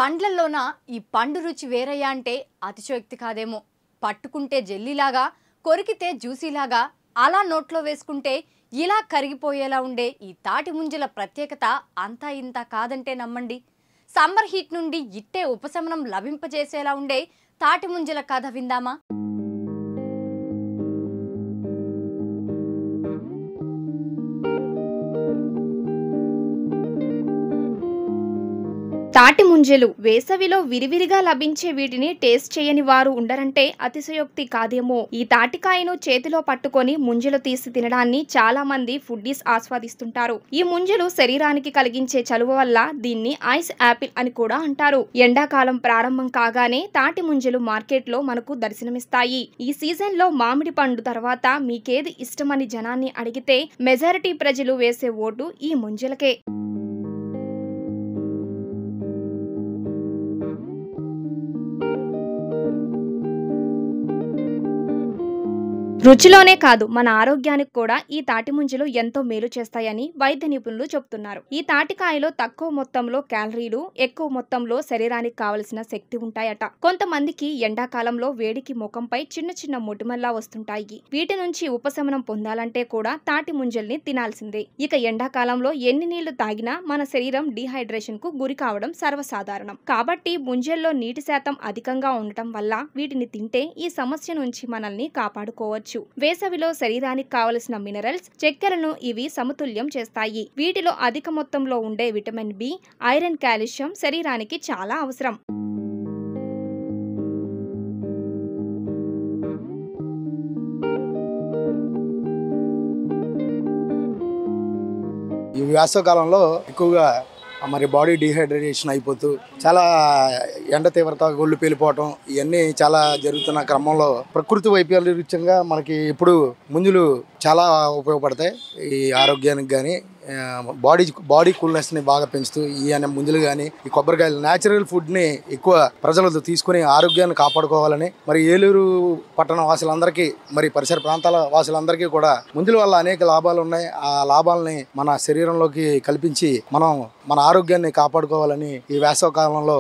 పండ్లల్లోన ఈ పండు రుచి వేరయ్యా అంటే అతిశయోక్తి కాదేమో. పట్టుకుంటే జెల్లీలాగా, కొరికితే జ్యూసీలాగా, అలా నోట్లో వేసుకుంటే ఇలా కరిగిపోయేలా ఉండే ఈ తాటి ముంజల ప్రత్యేకత అంతా ఇంత కాదంటే నమ్మండి. సమ్మర్ హీట్ నుండి ఇట్టే ఉపశమనం లభింపజేసేలా ఉండే తాటి ముంజల కథ విందామా? తాటి ముంజలు వేసవిలో విరివిరిగా లభించే వీటిని టేస్ట్ చేయని వారు ఉండరంటే అతిశయోక్తి కాదేమో. ఈ తాటికాయను చేతిలో పట్టుకొని ముంజలు తీసి తినడాన్ని చాలా మంది ఫుడ్డీస్ ఆస్వాదిస్తుంటారు. ఈ ముంజలు శరీరానికి కలిగించే చలువ వల్ల దీన్ని ఐస్ యాపిల్ అని కూడా అంటారు. ఎండాకాలం ప్రారంభం కాగానే తాటి ముంజలు మార్కెట్లో మనకు దర్శనమిస్తాయి. ఈ సీజన్ లో మామిడి పండు తర్వాత మీకేది ఇష్టమని జనాన్ని అడిగితే మెజారిటీ ప్రజలు వేసే ఓటు ఈ ముంజలకే. రుచిలోనే కాదు, మన ఆరోగ్యానికి కూడా ఈ తాటి ముంజలు ఎంతో మేలు చేస్తాయని వైద్య నిపుణులు చెబుతున్నారు. ఈ తాటికాయలో తక్కువ మొత్తంలో క్యాలరీలు, ఎక్కువ మొత్తంలో శరీరానికి కావలసిన శక్తి ఉంటాయట. కొంతమందికి ఎండాకాలంలో వేడికి ముఖంపై చిన్న చిన్న మొటిమల్లా వస్తుంటాయి. వీటి నుంచి ఉపశమనం పొందాలంటే కూడా తాటి ముంజల్ని తినాల్సిందే. ఇక ఎండాకాలంలో ఎన్ని నీళ్లు తాగినా మన శరీరం డీహైడ్రేషన్ కు గురి కావడం సర్వసాధారణం. కాబట్టి ముంజల్లో నీటి శాతం అధికంగా ఉండటం వల్ల వీటిని తింటే ఈ సమస్య నుంచి మనల్ని కాపాడుకోవచ్చు. వేసవిలో శరీరానికి కావలసిన మినరల్స్, చక్కెరను ఇవి సమతుల్యం చేస్తాయి. వీటిలో అధిక మొత్తంలో ఉండే విటమిన్ బి, ఐరన్, కాల్షియం శరీరానికి చాలా అవసరం. ఈ వేసవకాలంలో ఎక్కువగా మరి బాడీ డీహైడ్రేషన్ అయిపోతూ చాలా ఎండ తీవ్రత, గొళ్ళు పేలిపోవటం ఇవన్నీ చాలా జరుగుతున్న క్రమంలో ప్రకృతి వైపరీత్యంగా మనకి ఇప్పుడు ముంజులు చాలా ఉపయోగపడతాయి. ఈ ఆరోగ్యానికి కానీ బాడీ కూల్నెస్ని బాగా పెంచుతూ ఈ ముంజలు కానీ ఈ కొబ్బరికాయలు న్యాచురల్ ఫుడ్ని ఎక్కువ ప్రజలు తీసుకుని ఆరోగ్యాన్ని కాపాడుకోవాలని మరి ఏలూరు పట్టణ వాసులందరికీ మరి పరిసర ప్రాంతాల వాసులందరికీ కూడా ముంజల వల్ల అనేక లాభాలు ఉన్నాయి. ఆ లాభాలని మన శరీరంలోకి కల్పించి మనం మన ఆరోగ్యాన్ని కాపాడుకోవాలని ఈ వేసవ కాలంలో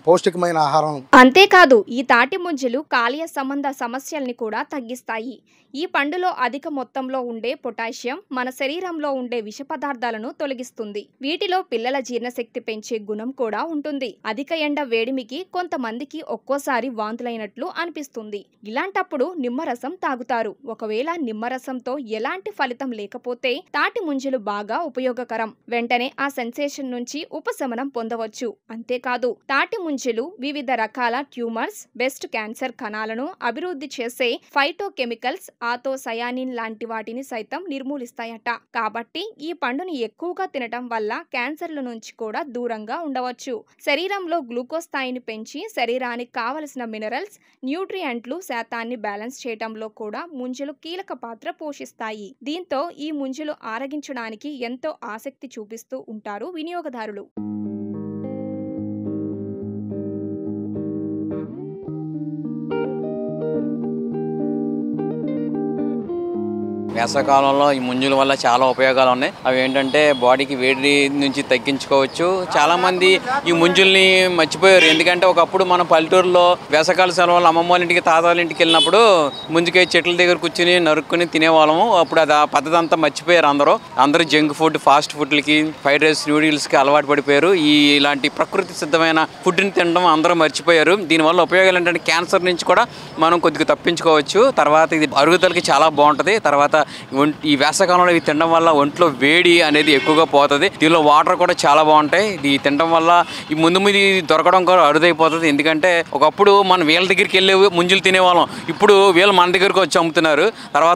పౌష్టికమైన ఆహారం. అంతేకాదు ఈ తాటి ముంజలు కాలేయ సంబంధ సమస్యల్ని కూడా తగ్గిస్తాయి. ఈ పండులో అధిక మొత్తంలో ఉండే పొటాషియం మన శరీరంలో ఉండే విష పదార్థాలను తొలగిస్తుంది. వీటిలో పిల్లల జీర్ణశక్తి పెంచే గుణం కూడా ఉంటుంది. అధిక ఎండ వేడిమికి కొంతమందికి ఒక్కోసారి వాంతులైనట్లు అనిపిస్తుంది. ఇలాంటప్పుడు నిమ్మరసం తాగుతారు. ఒకవేళ నిమ్మరసంతో ఎలాంటి ఫలితం లేకపోతే తాటి ముంజలు బాగా ఉపయోగకరం. వెంటనే ఆ సెన్సేషన్ నుంచి ఉపశమనం పొందవచ్చు. అంతేకాదు తాటి ముంజలు వివిధ రకాల ట్యూమర్స్, బెస్ట్ క్యాన్సర్ కణాలను అభివృద్ధి చేసే ఫైటోకెమికల్స్, ఆథోసయానిన్ లాంటి వాటిని సైతం నిర్మూలిస్తాయట. కాబట్టి ఈ పండుని ఎక్కువగా తినటం వల్ల క్యాన్సర్ల నుంచి కూడా దూరంగా ఉండవచ్చు. శరీరంలో గ్లూకోజ్ స్థాయిని పెంచి శరీరానికి కావలసిన మినరల్స్, న్యూట్రియంట్లు శాతాన్ని బ్యాలెన్స్ చేయటంలో కూడా ముంజలు కీలక పాత్ర పోషిస్తాయి. దీంతో ఈ ముంజలు ఆరగించడానికి ఎంతో ఆసక్తి చూపిస్తూ ఉంటారు వినియోగదారులు. వేసవకాలంలో ఈ ముంజుల వల్ల చాలా ఉపయోగాలు ఉన్నాయి. అవి ఏంటంటే బాడీకి వేడి నుంచి తగ్గించుకోవచ్చు. చాలామంది ఈ ముంజుల్ని మర్చిపోయారు. ఎందుకంటే ఒకప్పుడు మన పల్లెటూరులో వేసవకాల సెలవులు అమ్మమ్మ వాళ్ళ ఇంటికి, తాత వాళ్ళ ఇంటికి వెళ్ళినప్పుడు ముంజుకాయ చెట్ల దగ్గర కూర్చుని నరుక్కుని తినేవాళ్ళము. అప్పుడు అది ఆ పద్ధతి అంతా మర్చిపోయారు. అందరూ జంక్ ఫుడ్, ఫాస్ట్ ఫుడ్లకి, ఫ్రైడ్ రైస్, నూడిల్స్కి అలవాటు పడిపోయారు. ఇలాంటి ప్రకృతి సిద్ధమైన ఫుడ్ని తినడం అందరూ మర్చిపోయారు. దీనివల్ల ఉపయోగాలు ఏంటంటే క్యాన్సర్ నుంచి కూడా మనం కొద్దిగా తప్పించుకోవచ్చు. తర్వాత ఇది అరుగుదలకి చాలా బాగుంటుంది. తర్వాత ఈ వేసవకాలంలో ఇవి తినడం వల్ల ఒంట్లో వేడి అనేది ఎక్కువగా పోతుంది. దీనిలో వాటర్ కూడా చాలా బాగుంటాయి. ఇది తినడం వల్ల ఈ ముందు దొరకడం కూడా అరుదైపోతుంది. ఎందుకంటే ఒకప్పుడు మనం వీళ్ళ దగ్గరికి వెళ్ళి ముంజులు తినేవాళ్ళం. ఇప్పుడు వీళ్ళు మన దగ్గరకు వచ్చి అమ్ముతున్నారు.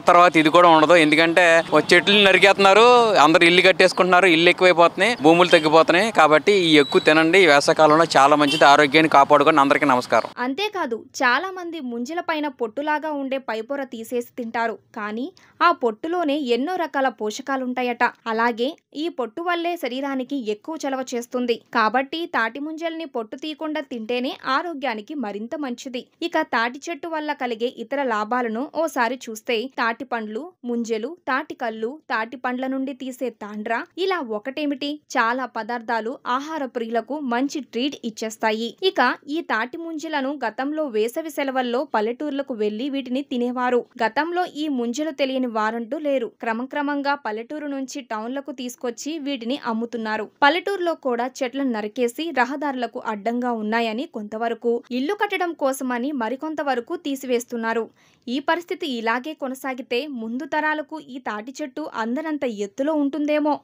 తర్వాత ఇది కూడా ఉండదు. ఎందుకంటే చెట్లు నరికేస్తున్నారు, అందరూ ఇల్లు కట్టేసుకుంటున్నారు, ఇల్లు ఎక్కువైపోతున్నాయి, భూములు తగ్గిపోతున్నాయి. కాబట్టి ఈ ఎక్కువ తినండి. ఈ వేసవకాలంలో చాలా మంచిది. ఆరోగ్యాన్ని కాపాడుకొని అందరికీ నమస్కారం. అంతేకాదు చాలా మంది ముంజల పైన పొట్టులాగా ఉండే పైపొర తీసేసి తింటారు. కానీ ఆ పొట్టులోనే ఎన్నో రకాల పోషకాలుంటాయట. అలాగే ఈ పొట్టు వల్లే శరీరానికి ఎక్కువ చలవ చేస్తుంది. కాబట్టి తాటి ముంజల్ని పొట్టు తీయకుండా తింటేనే ఆరోగ్యానికి మరింత మంచిది. ఇక తాటి చెట్టు వల్ల కలిగే ఇతర లాభాలను ఓసారి చూస్తే తాటి పండ్లు, ముంజలు, తాటి కళ్ళు, తాటి పండ్ల నుండి తీసే తాండ్ర, ఇలా ఒకటేమిటి చాలా పదార్థాలు ఆహార ప్రియులకు మంచి ట్రీట్ ఇచ్చేస్తాయి. ఇక ఈ తాటి ముంజలను గతంలో వేసవి సెలవుల్లో పల్లెటూర్లకు వెళ్లి వీటిని తినేవారు. గతంలో ఈ ముంజలు తెలియని వారంటూ లేరు. క్రమంగా పల్లెటూరు నుంచి టౌన్లకు తీసుకొచ్చి వీటిని అమ్ముతున్నారు. పల్లెటూరులో కూడా చెట్లను నరికేసి రహదారులకు అడ్డంగా ఉన్నాయని కొంతవరకు, ఇల్లు కట్టడం కోసమని మరికొంతవరకు తీసివేస్తున్నారు. ఈ పరిస్థితి ఇలాగే కొనసాగితే ముందు తరాలకు ఈ తాటి చెట్టు అందనంత ఎత్తులో ఉంటుందేమో.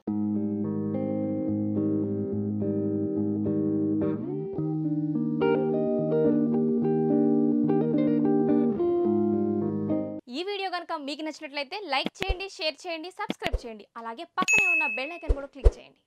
ఈ వీడియో కనుక మీకు నచ్చినట్లయితే లైక్ చేయండి, షేర్ చేయండి, సబ్స్క్రైబ్ చేయండి. అలాగే పక్కనే ఉన్న బెల్ ఐకాన్ కూడా క్లిక్ చేయండి.